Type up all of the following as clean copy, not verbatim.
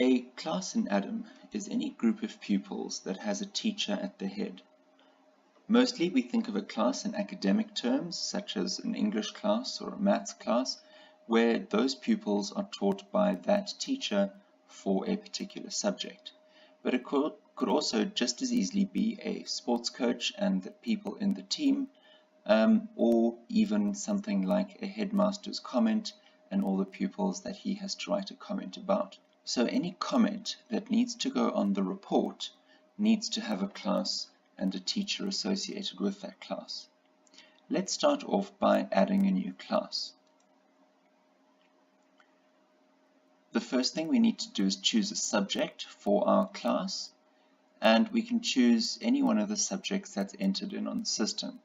A class in ADAM is any group of pupils that has a teacher at the head. Mostly we think of a class in academic terms, such as an English class or a maths class, where those pupils are taught by that teacher for a particular subject. But it could also just as easily be a sports coach and the people in the team, or even something like a headmaster's comment and all the pupils that he has to write a comment about. So any comment that needs to go on the report needs to have a class and a teacher associated with that class. Let's start off by adding a new class. The first thing we need to do is choose a subject for our class, and we can choose any one of the subjects that's entered in on the system.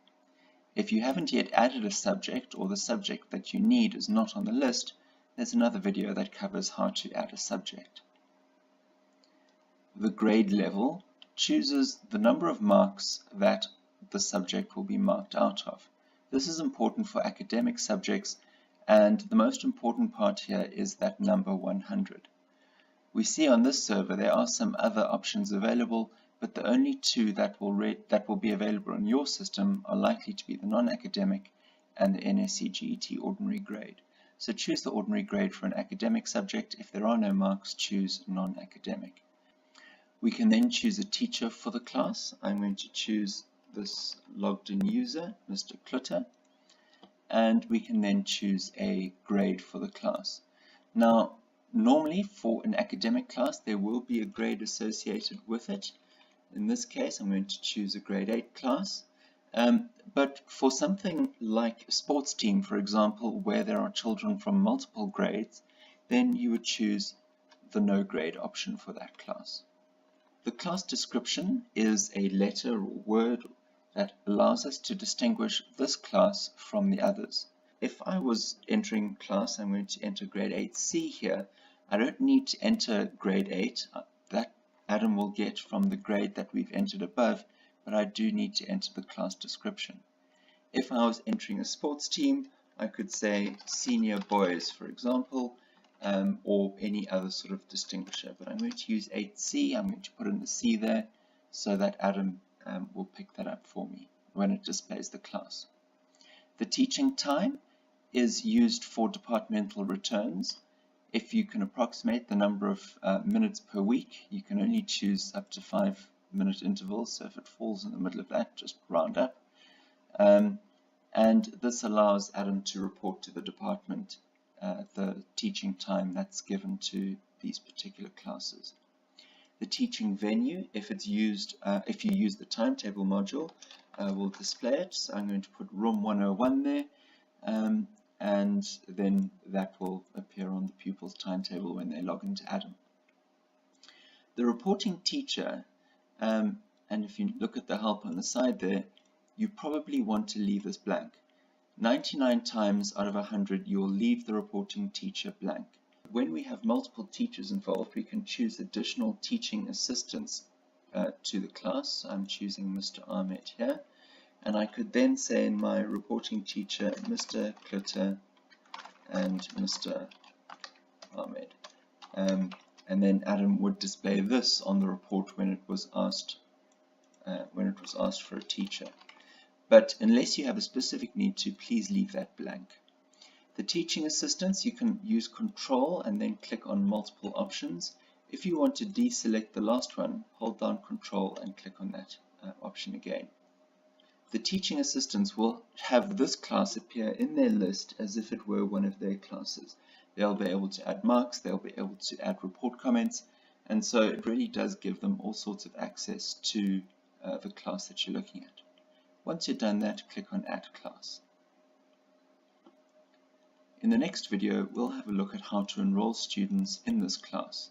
If you haven't yet added a subject, or the subject that you need is not on the list, there's another video that covers how to add a subject. The grade level chooses the number of marks that the subject will be marked out of. This is important for academic subjects, and the most important part here is that number 100. We see on this server there are some other options available, but the only two that will be available on your system are likely to be the non-academic and the NSC GET ordinary grade. So choose the ordinary grade for an academic subject. If there are no marks, choose non-academic. We can then choose a teacher for the class. I'm going to choose this logged in user, Mr. Klutter, and we can then choose a grade for the class. Now, normally for an academic class, there will be a grade associated with it. In this case, I'm going to choose a grade 8 class. But for something like a sports team, for example, where there are children from multiple grades, then you would choose the no grade option for that class. The class description is a letter or word that allows us to distinguish this class from the others. If I was entering class, I'm going to enter grade 8C here. I don't need to enter grade 8. That Adam will get from the grade that we've entered above, but I do need to enter the class description. If I was entering a sports team, I could say senior boys, for example, or any other sort of distinguisher. But I'm going to use 8C. I'm going to put in the C there so that Adam will pick that up for me when it displays the class. The teaching time is used for departmental returns. If you can approximate the number of minutes per week, you can only choose up to 5-minute intervals. So if it falls in the middle of that, just round up. And this allows Adam to report to the department the teaching time that's given to these particular classes. The teaching venue, if you use the timetable module, will display it. So I'm going to put room 101 there, and then that will appear on the pupil's timetable when they log into Adam. The reporting teacher, and if you look at the help on the side there, you probably want to leave this blank. 99 times out of 100 you will leave the reporting teacher blank. When we have multiple teachers involved, we can choose additional teaching assistants to the class. I'm choosing Mr. Ahmed here, and I could then say in my reporting teacher Mr. Klutter and Mr. Ahmed, and then Adam would display this on the report when it was asked for a teacher. But unless you have a specific need to, please leave that blank. The teaching assistants, you can use Control and then click on multiple options. If you want to deselect the last one, hold down Control and click on that option again. The teaching assistants will have this class appear in their list as if it were one of their classes. They'll be able to add marks, they'll be able to add report comments, and so it really does give them all sorts of access to the class that you're looking at. Once you've done that, click on Add Class. In the next video, we'll have a look at how to enroll students in this class.